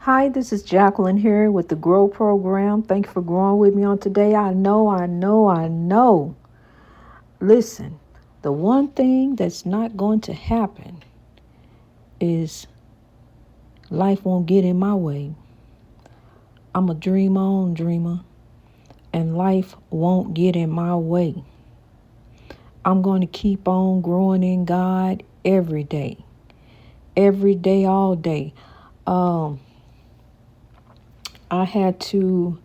Hi, this is Jacqueline here with the Grow Program. Thank you for growing with me on today. I know. Listen, the one thing that's not going to happen is life won't get in my way. I'm a dream on dreamer, and life won't get in my way. I'm going to keep on growing in God every day, all day. Um, I had to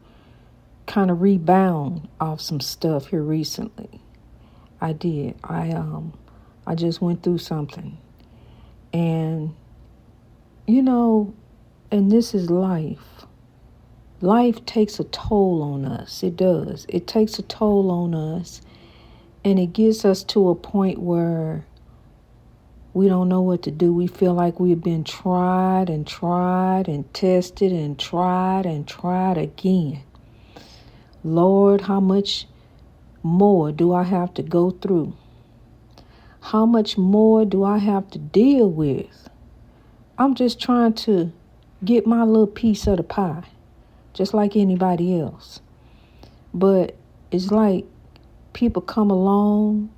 kind of rebound off some stuff here recently. I did. I just went through something. And you know, and this is life. Life takes a toll on us. It does. It takes a toll on us, and it gets us to a point where we don't know what to do. We feel like we've been tried and tried and tested and tried again. Lord, how much more do I have to go through? How much more do I have to deal with? I'm just trying to get my little piece of the pie, just like anybody else. But it's like people come along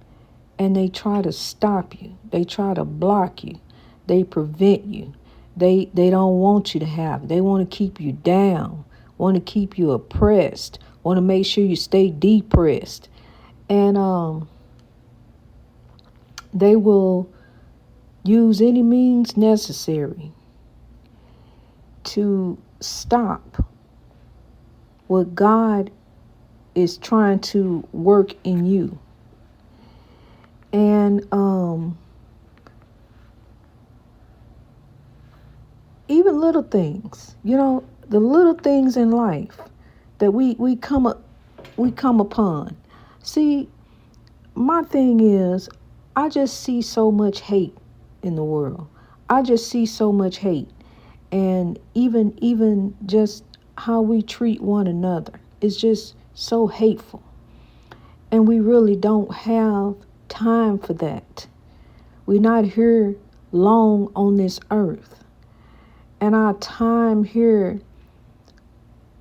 and they try to stop you. They try to block you. They prevent you. They don't want you to have it. They want to keep you down, want to keep you oppressed, want to make sure you stay depressed. And they will use any means necessary to stop what God is trying to work in you. And even little things, the little things in life that we come upon. See, my thing is, I just see so much hate in the world. I just see so much hate. And even just how we treat one another is just so hateful. And we really don't have time for that. We're not here long on this earth. And our time here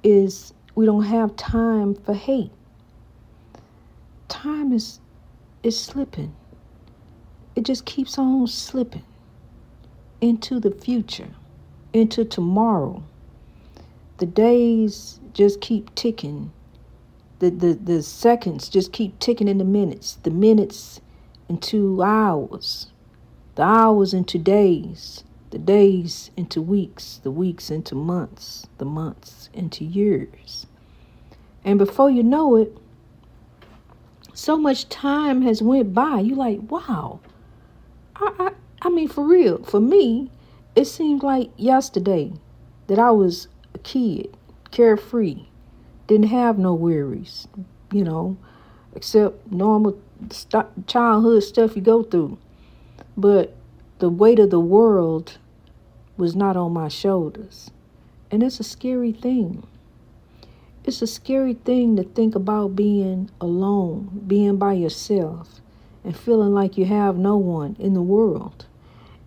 is, we don't have time for hate. Time is slipping. It just keeps on slipping into the future, into tomorrow. The days just keep ticking. The seconds just keep ticking into minutes. The minutes into hours. The hours into days. The days into weeks. The weeks into months. The months into years. And before you know it, so much time has went by. You like, wow. I mean, for real. For me, it seemed like yesterday that I was a kid, carefree, didn't have no worries, except normal childhood stuff you go through. But the weight of the world was not on my shoulders. And it's a scary thing. It's a scary thing to think about being alone, being by yourself, and feeling like you have no one in the world.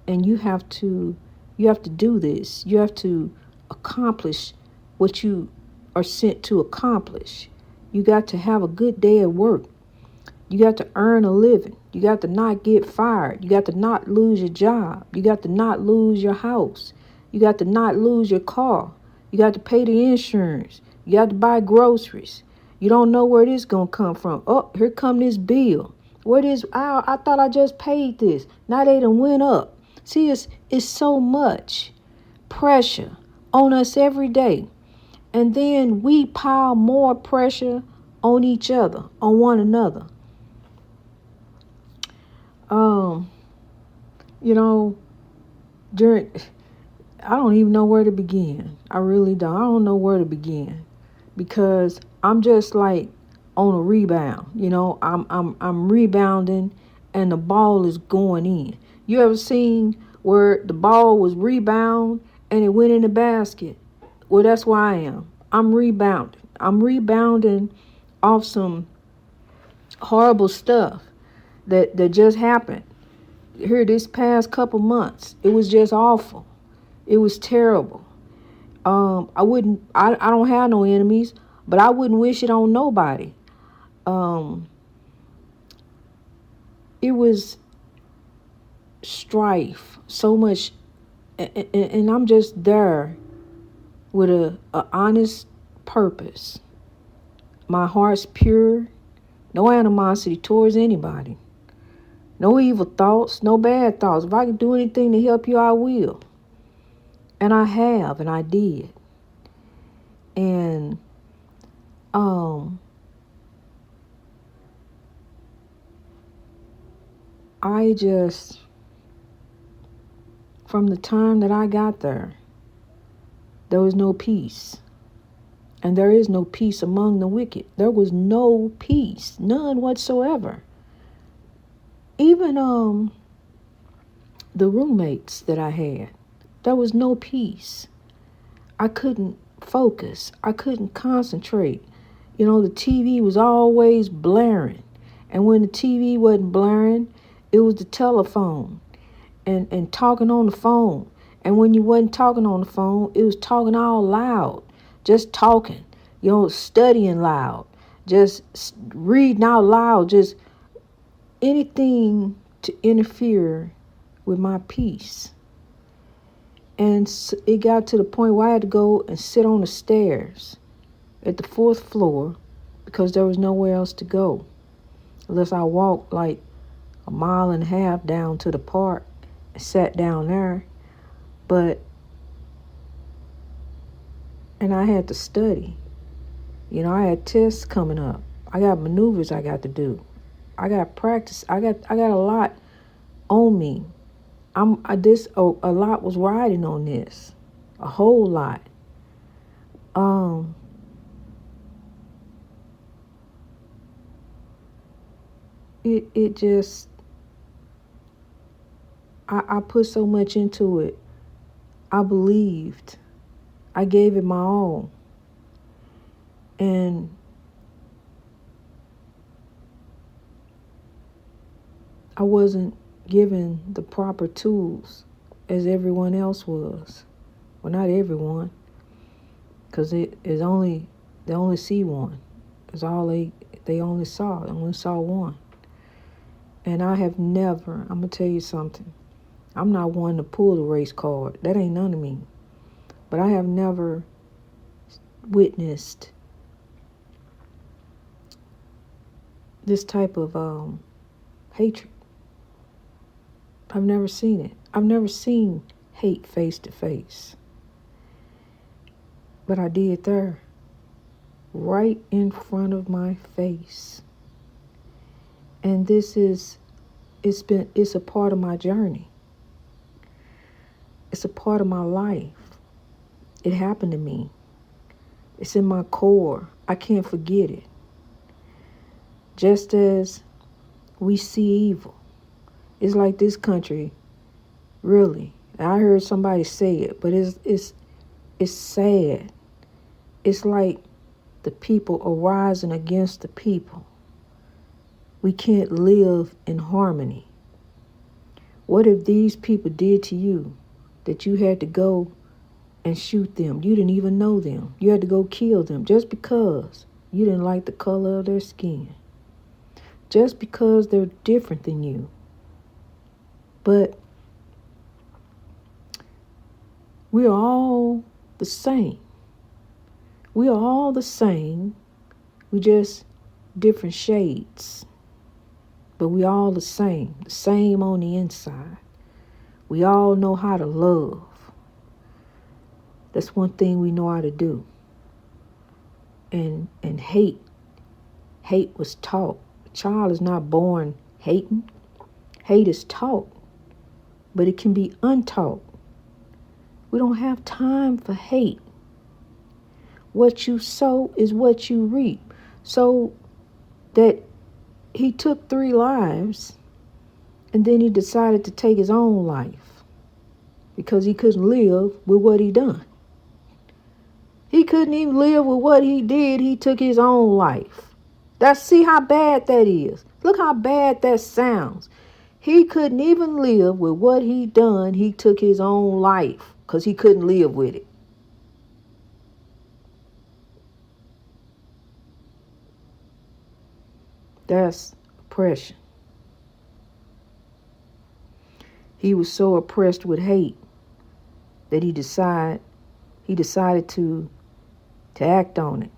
And you have to do this. You have to accomplish what you are sent to accomplish. You got to have a good day at work. You got to earn a living. You got to not get fired. You got to not lose your job. You got to not lose your house. You got to not lose your car. You got to pay the insurance. You got to buy groceries. You don't know where this going to come from. Oh, here come this bill. What is, I thought I just paid this. Now they done went up. See, it's so much pressure on us every day. And then we pile more pressure on each other, on one another. During, I don't even know where to begin. I really don't. I don't know where to begin, because I'm just like on a rebound. I'm rebounding, and the ball is going in. You ever seen where the ball was rebound and it went in the basket? Well, that's where I am. I'm rebounding. I'm rebounding off some horrible stuff that just happened here this past couple months. It was just awful. It was terrible. I don't have no enemies, but I wouldn't wish it on nobody. Um, it was strife, so much, and I'm just there with a honest purpose. My heart's pure, no animosity towards anybody, no evil thoughts, no bad thoughts. If I can do anything to help you, I will. And I have, and I did. And um, I just, from the time that I got there was no peace. And there is no peace among the wicked. There was no peace, none whatsoever. Even the roommates that I had, there was no peace. I couldn't focus. I couldn't concentrate. You know, the TV was always blaring. And when the TV wasn't blaring, it was the telephone and talking on the phone. And when you wasn't talking on the phone, it was talking all loud, just talking, studying loud, just reading out loud, just anything to interfere with my peace. And it got to the point where I had to go and sit on the stairs at the fourth floor because there was nowhere else to go unless I walked like a mile and a half down to the park and sat down there. And I had to study. I had tests coming up. I got maneuvers I got to do. I got practice. I got a lot on me. A lot was riding on this. A whole lot. It just, I put so much into it. I believed. I gave it my all. And I wasn't given the proper tools as everyone else was. Well, not everyone, because they only see one. It's all they only saw. They only saw one. And I have never, I'm going to tell you something. I'm not one to pull the race card. That ain't none of me. But I have never witnessed this type of hatred. I've never seen it. I've never seen hate face to face. But I did there, right in front of my face. And it's a part of my journey. It's a part of my life. It happened to me. It's in my core. I can't forget it. Just as we see evil. It's like this country, really. I heard somebody say it, but it's sad. It's like the people are rising against the people. We can't live in harmony. What if these people did to you that you had to go and shoot them? You didn't even know them. You had to go kill them just because you didn't like the color of their skin. Just because they're different than you. But we are all the same. We are all the same. We just different shades. But we all the same on the inside. We all know how to love. That's one thing we know how to do. And hate was taught. A child is not born hating. Hate is taught, but it can be untaught. We don't have time for hate. What you sow is what you reap. So that he took 3 lives and then he decided to take his own life because he couldn't live with what he done. He couldn't even live with what he did. He took his own life. See how bad that is. Look how bad that sounds. He couldn't even live with what he done. He took his own life because he couldn't live with it. That's oppression. He was so oppressed with hate that he decided to act on it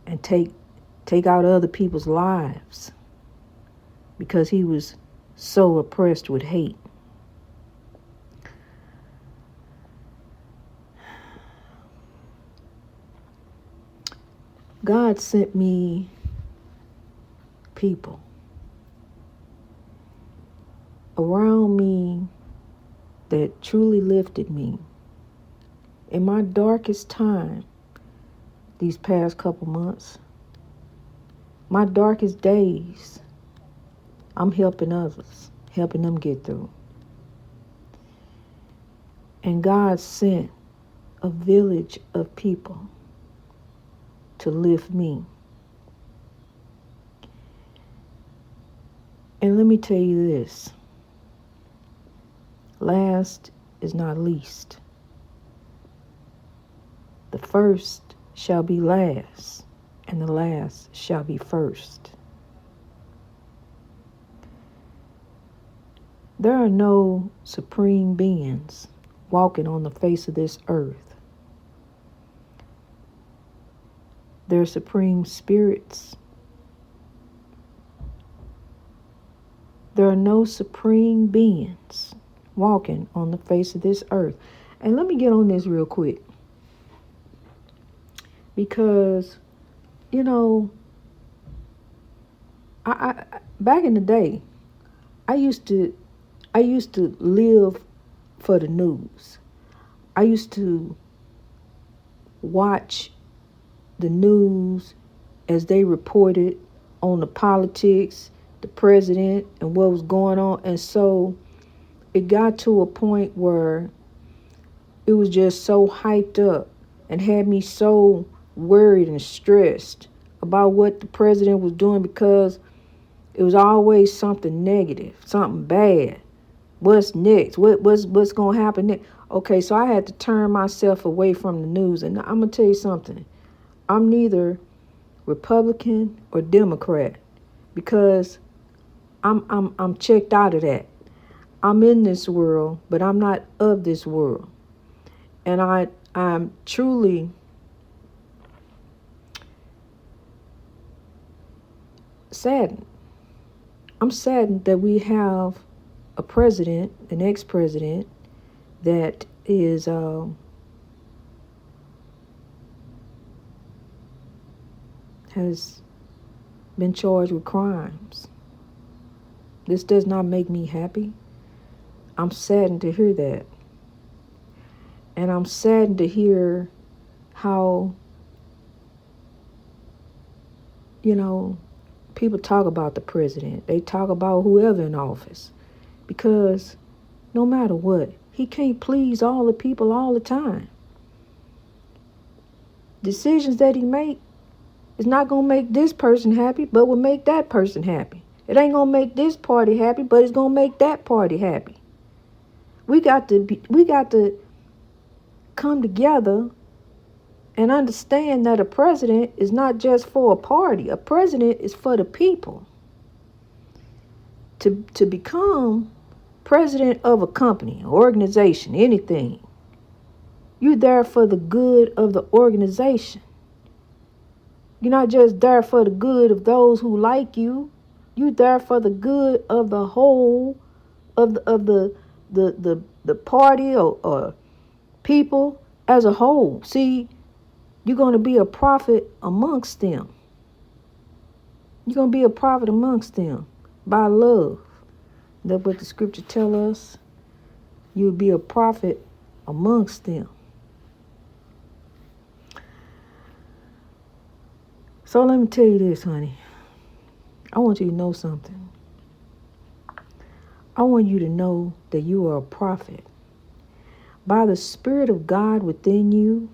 and take out other people's lives because he was so oppressed with hate. God sent me people around me that truly lifted me. In my darkest time, these past couple months, my darkest days, I'm helping others, helping them get through. And God sent a village of people to lift me. And let me tell you this. Last is not least. The first shall be last, and the last shall be first. There are no supreme beings walking on the face of this earth. There are supreme spirits. There are no supreme beings walking on the face of this earth. And let me get on this real quick. Because, I back in the day, I used to live for the news. I used to watch the news as they reported on the politics, the president, and what was going on. And so it got to a point where it was just so hyped up and had me so worried and stressed about what the president was doing, because it was always something negative, something bad. What's next? What's going to happen next? Okay, so I had to turn myself away from the news. And I'm going to tell you something. I'm neither Republican or Democrat, because I'm checked out of that. I'm in this world, but I'm not of this world. And I'm truly saddened. I'm saddened that we have a president, an ex-president, that is has been charged with crimes. This does not make me happy. I'm saddened to hear that. And I'm saddened to hear how, people talk about the president. They talk about whoever in office. Because no matter what, he can't please all the people all the time. Decisions that he make is not going to make this person happy, but will make that person happy. It ain't going to make this party happy, but it's going to make that party happy. We got to come together and understand that a president is not just for a party. A president is for the people. To become president of a company, organization, anything, you're there for the good of the organization. You're not just there for the good of those who like you. You're there for the good of the whole of the party or people as a whole. See, you're going to be a prophet amongst them. You're going to be a prophet amongst them by love. That's what the scripture tells us. You'll be a prophet amongst them. So let me tell you this, honey. I want you to know something. I want you to know that you are a prophet. By the Spirit of God within you,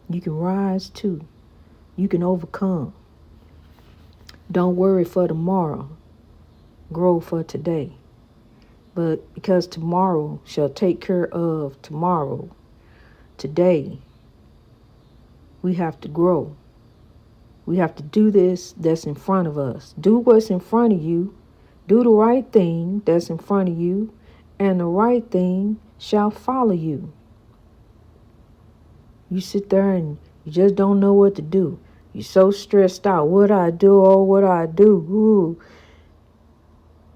you can rise too. You can overcome. Don't worry for tomorrow. Grow for today. But because tomorrow shall take care of tomorrow, today we have to grow. We have to do this that's in front of us. Do what's in front of you. Do the right thing that's in front of you, and the right thing shall follow you. You sit there and you just don't know what to do. You're so stressed out. What I do? Oh, what I do? Ooh.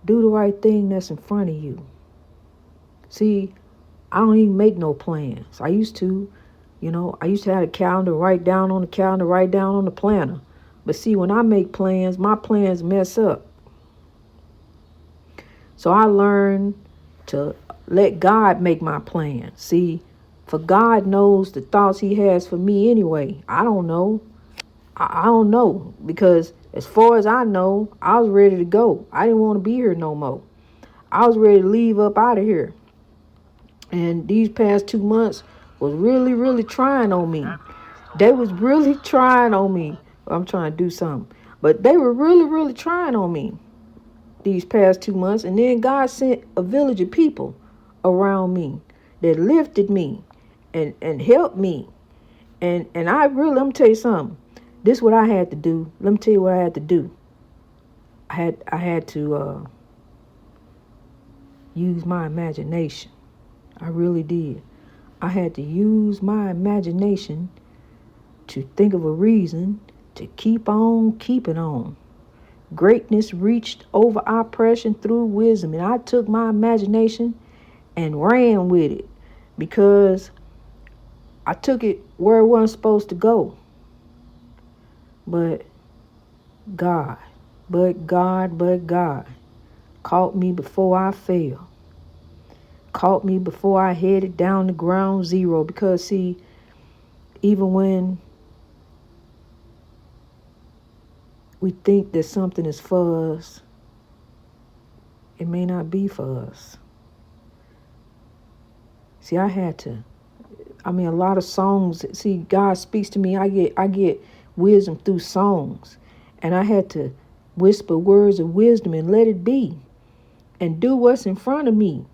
Do the right thing that's in front of you. See, I don't even make no plans. I used to have a calendar, write down on the calendar, write down on the planner. But see, when I make plans, my plans mess up. So I learned to let God make my plan. See, for God knows the thoughts he has for me anyway. I don't know. I don't know, because as far as I know, I was ready to go. I didn't want to be here no more. I was ready to leave up out of here. And these past 2 months was really, really trying on me. They was really trying on me. I'm trying to do something. But they were really, really trying on me these past 2 months. And then God sent a village of people around me that lifted me and helped me. And I really, let me tell you something. This is what I had to do. Let me tell you what I had to do. I had to use my imagination. I really did. I had to use my imagination to think of a reason to keep on keeping on. Greatness reached over oppression through wisdom. And I took my imagination and ran with it, because I took it where it wasn't supposed to go. But God caught me before I fell. Caught me before I headed down to ground zero. Because see, even when we think that something is for us, it may not be for us. See, a lot of songs. See, God speaks to me. I get wisdom through songs. And I had to whisper words of wisdom and let it be. And do what's in front of me.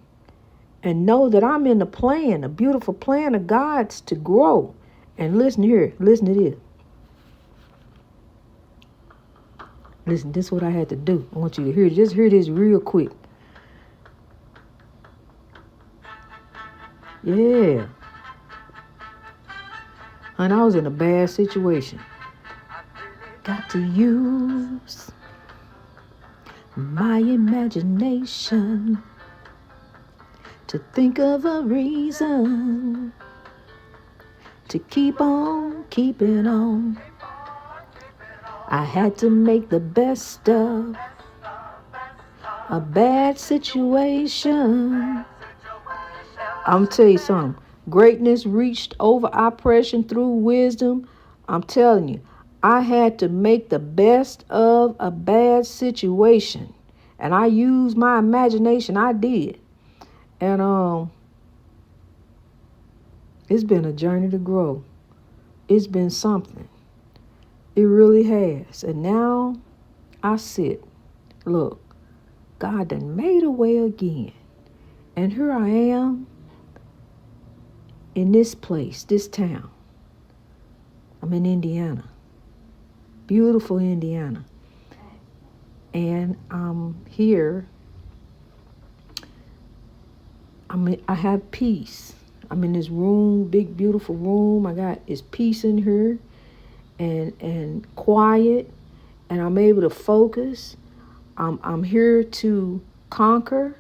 And know that I'm in the plan, a beautiful plan of God's to grow. And listen here. Listen to this. Listen, this is what I had to do. I want you to hear. Just hear this real quick. Yeah. And I was in a bad situation. Got to use my imagination to think of a reason to keep on keeping on. I had to make the best of a bad situation. I'm tell you something. Greatness reached over oppression through wisdom. I'm telling you, I had to make the best of a bad situation. And I used my imagination. I did. And it's been a journey to grow. It's been something. It really has. And now I sit. Look, God done made a way again. And here I am in this place, this town. I'm in Indiana. Beautiful Indiana. And I'm here. I have peace. I'm in this room, big, beautiful room. It's peace in here and quiet. And I'm able to focus. I'm here to conquer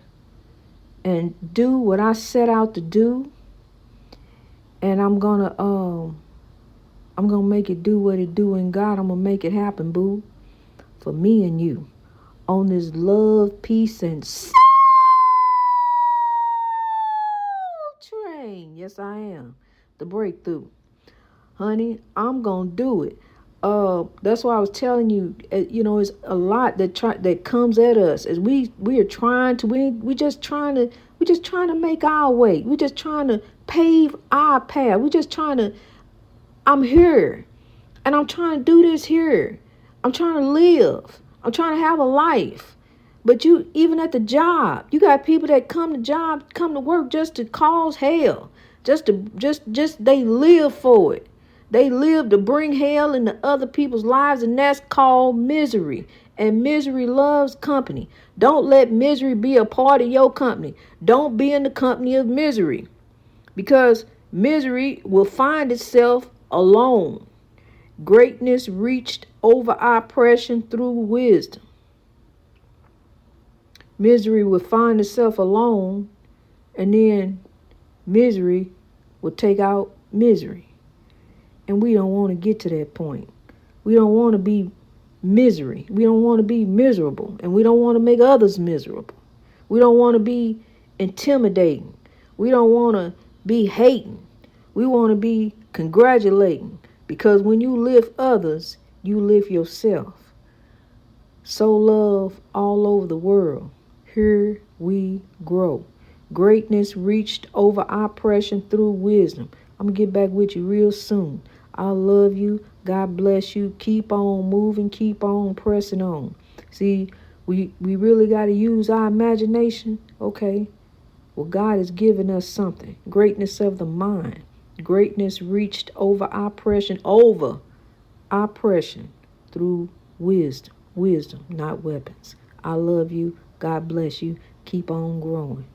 and do what I set out to do. And I'm gonna make it do what it do in God. I'm gonna make it happen, boo. For me and you. On this love, peace, and soul train. Yes, I am. The breakthrough. Honey, I'm gonna do it. That's why I was telling you, it's a lot that comes at us as we are trying to, we just trying to make our way. We're just trying to pave our path. We're just trying to, I'm here and I'm trying to do this here. I'm trying to live. I'm trying to have a life. But you, even at the job, you got people that come to work just to cause hell. Just they live for it. They live to bring hell into other people's lives, and that's called misery. And misery loves company. Don't let misery be a part of your company. Don't be in the company of misery, because misery will find itself alone. Greatness reached over oppression through wisdom. Misery will find itself alone, and then misery will take out misery. And we don't want to get to that point. We don't want to be misery. We don't want to be miserable. And we don't want to make others miserable. We don't want to be intimidating. We don't want to be hating. We want to be congratulating. Because when you lift others, you lift yourself. Sow love all over the world. Here we grow. Greatness reached over oppression through wisdom. I'm going to get back with you real soon. I love you. God bless you. Keep on moving. Keep on pressing on. See, we really got to use our imagination. Okay. Well, God has given us something. Greatness of the mind. Greatness reached over oppression through wisdom. Wisdom, not weapons. I love you. God bless you. Keep on growing.